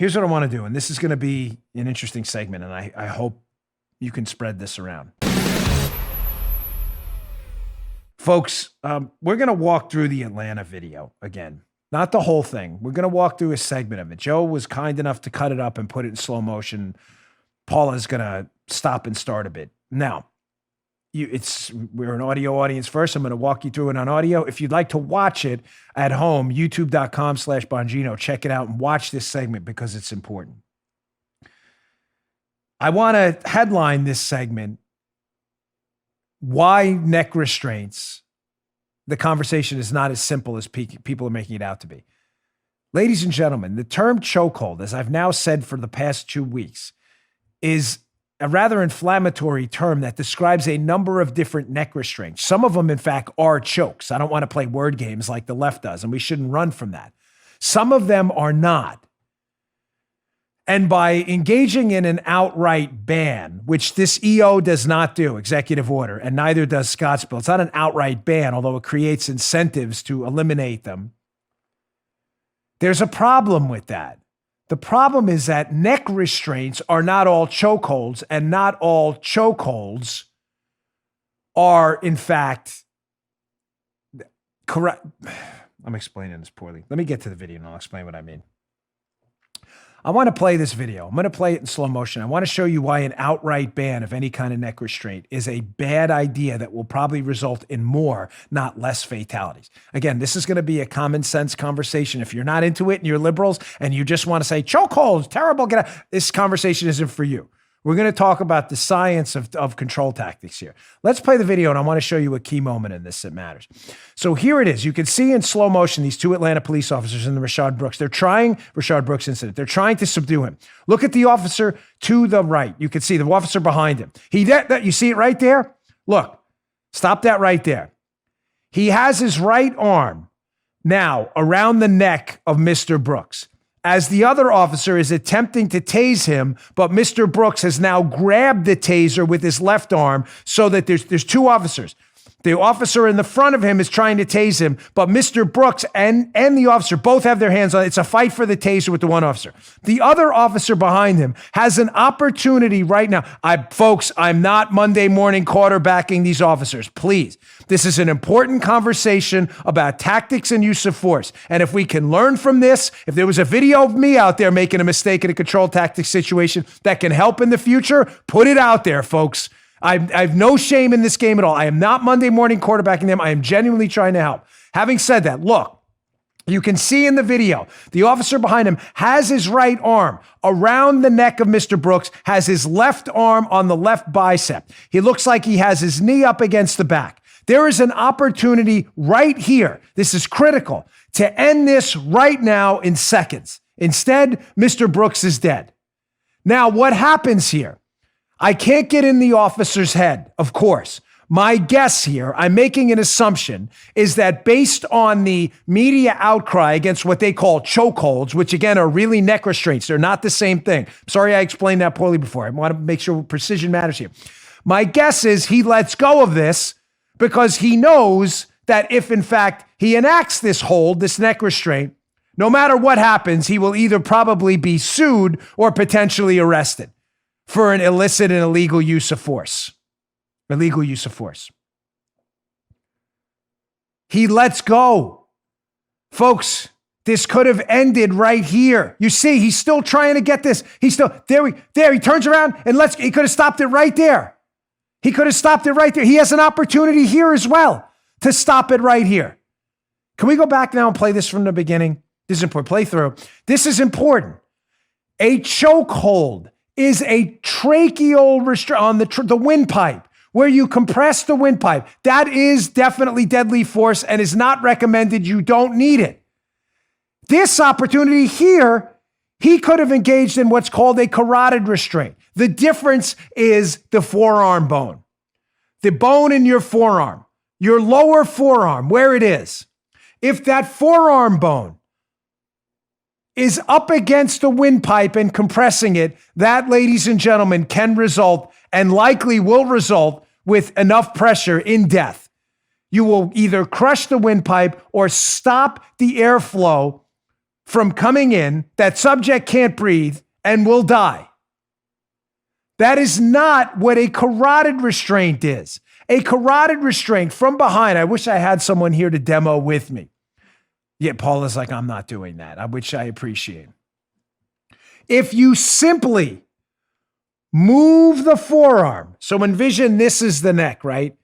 Here's what I want to do, and this is going to be an interesting segment, and I hope you can spread this around. Folks, we're going to walk through the Atlanta video again. Not the whole thing. We're going to walk through a segment of it. Joe was kind enough to cut it up and put it in slow motion. Paula's going to stop and start a bit. Now, we're an audio audience first. I'm going to walk you through it on audio. If you'd like to watch it at home, youtube.com/Bongino, check it out and watch this segment because it's important. I want to headline this segment, Why Neck Restraints? The conversation is not as simple as people are making it out to be. Ladies and gentlemen, the term chokehold, as I've now said for the past 2 weeks, is a rather inflammatory term that describes a number of different neck restraints. Some of them, in fact, are chokes. I don't want to play word games like the left does, and we shouldn't run from that. Some of them are not. And by engaging in an outright ban, which this EO does not do, executive order, and neither does Scottsville, it's not an outright ban, although it creates incentives to eliminate them. There's a problem with that. The problem is that neck restraints are not all chokeholds, and not all chokeholds are, in fact, correct. I'm explaining this poorly. Let me get to the video and I'll explain what I mean. I want to play this video. I'm going to play it in slow motion. I want to show you why an outright ban of any kind of neck restraint is a bad idea that will probably result in more, not less fatalities. Again, this is going to be a common sense conversation. If you're not into it and you're liberals and you just want to say chokeholds, terrible, get out, this conversation isn't for you. We're going to talk about the science of control tactics here. Let's play the video, and I want to show you a key moment in this that matters. So here it is. You can see in slow motion these two Atlanta police officers in the Rashad Brooks incident. They're trying to subdue him. Look at the officer to the right. You can see the officer behind him. You see it right there? Look, stop that right there. He has his right arm now around the neck of Mr. Brooks, as the other officer is attempting to tase him, but Mr. Brooks has now grabbed the taser with his left arm so that there's two officers. The officer in the front of him is trying to tase him, but Mr. Brooks and the officer both have their hands on it. It's a fight for the taser with the one officer. The other officer behind him has an opportunity right now. Folks, I'm not Monday morning quarterbacking these officers. Please. This is an important conversation about tactics and use of force. And if we can learn from this, if there was a video of me out there making a mistake in a control tactics situation that can help in the future, put it out there, folks. I have no shame in this game at all. I am not Monday morning quarterbacking them. I am genuinely trying to help. Having said that, look, you can see in the video, the officer behind him has his right arm around the neck of Mr. Brooks, has his left arm on the left bicep. He looks like he has his knee up against the back. There is an opportunity right here. This is critical to end this right now in seconds. Instead, Mr. Brooks is dead. Now, what happens here? I can't get in the officer's head, of course. My guess here, I'm making an assumption, is that based on the media outcry against what they call chokeholds, which again are really neck restraints, they're not the same thing. Sorry I explained that poorly before. I want to make sure precision matters here. My guess is he lets go of this because he knows that if in fact he enacts this hold, this neck restraint, no matter what happens, he will either probably be sued or potentially arrested for an illicit and illegal use of force. Illegal use of force. He lets go. Folks, this could have ended right here. You see, he's still trying to get this. He's still, he turns around and he could have stopped it right there. He could have stopped it right there. He has an opportunity here as well to stop it right here. Can we go back now and play this from the beginning? This is important. Play through. This is important. A chokehold is a tracheal restraint on the windpipe, where you compress the windpipe. That is definitely deadly force and is not recommended. You don't need it. This opportunity here, he could have engaged in what's called a carotid restraint. The difference is the forearm bone. The bone in your forearm, your lower forearm, where it is. If that forearm bone is up against the windpipe and compressing it, that, ladies and gentlemen, can result and likely will result with enough pressure in death. You will either crush the windpipe or stop the airflow from coming in, that subject can't breathe and will die. That is not what a carotid restraint is. A carotid restraint from behind. I wish I had someone here to demo with me. Yeah, Paula's like, I'm not doing that, which I appreciate. If you simply move the forearm, so envision this is the neck, right?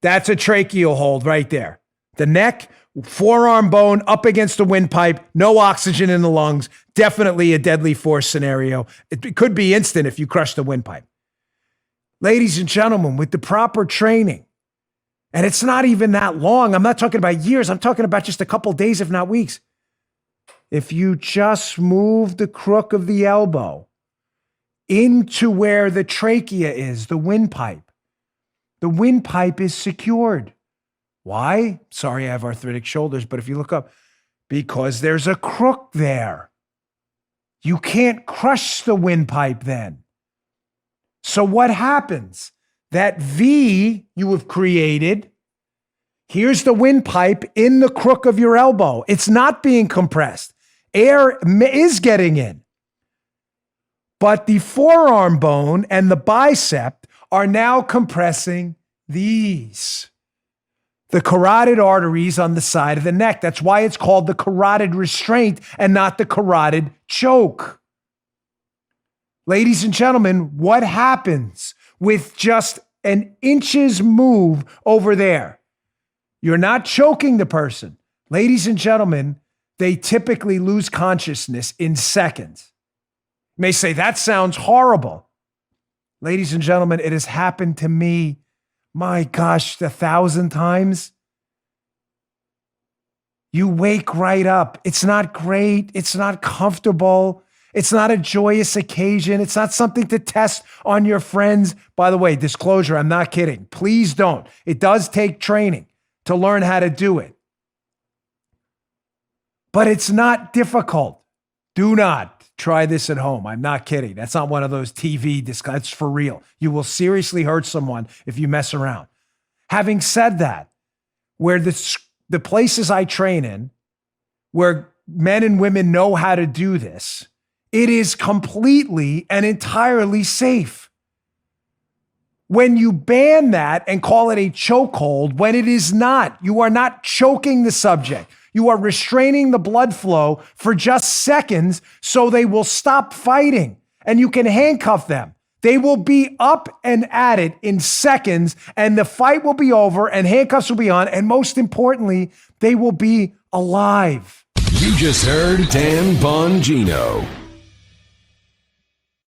That's a tracheal hold right there. The neck, forearm bone up against the windpipe, no oxygen in the lungs, definitely a deadly force scenario. It could be instant if you crush the windpipe. Ladies and gentlemen, with the proper training, and it's not even that long. I'm not talking about years. I'm talking about just a couple days, if not weeks. If you just move the crook of the elbow into where the trachea is, the windpipe is secured. Why? Sorry, I have arthritic shoulders, but if you look up, because there's a crook there. You can't crush the windpipe then. So what happens? That V you have created, here's the windpipe in the crook of your elbow. It's not being compressed. Air is getting in. But the forearm bone and the bicep are now compressing these. The carotid arteries on the side of the neck. That's why it's called the carotid restraint and not the carotid choke. Ladies and gentlemen, what happens with just an inch's move over there? You're not choking the person. Ladies and gentlemen, they typically lose consciousness in seconds. You may say, that sounds horrible. Ladies and gentlemen, it has happened to me, my gosh, 1,000 times. You wake right up. It's not great. It's not comfortable. It's not a joyous occasion. It's not something to test on your friends. By the way, disclosure, I'm not kidding. Please don't. It does take training to learn how to do it. But it's not difficult. Do not try this at home. I'm not kidding. That's not one of those TV discussions. It's for real. You will seriously hurt someone if you mess around. Having said that, where the places I train in, where men and women know how to do this, it is completely and entirely safe. When you ban that and call it a chokehold, when it is not, you are not choking the subject. You are restraining the blood flow for just seconds so they will stop fighting and you can handcuff them. They will be up and at it in seconds and the fight will be over and handcuffs will be on. And most importantly, they will be alive. You just heard Dan Bongino.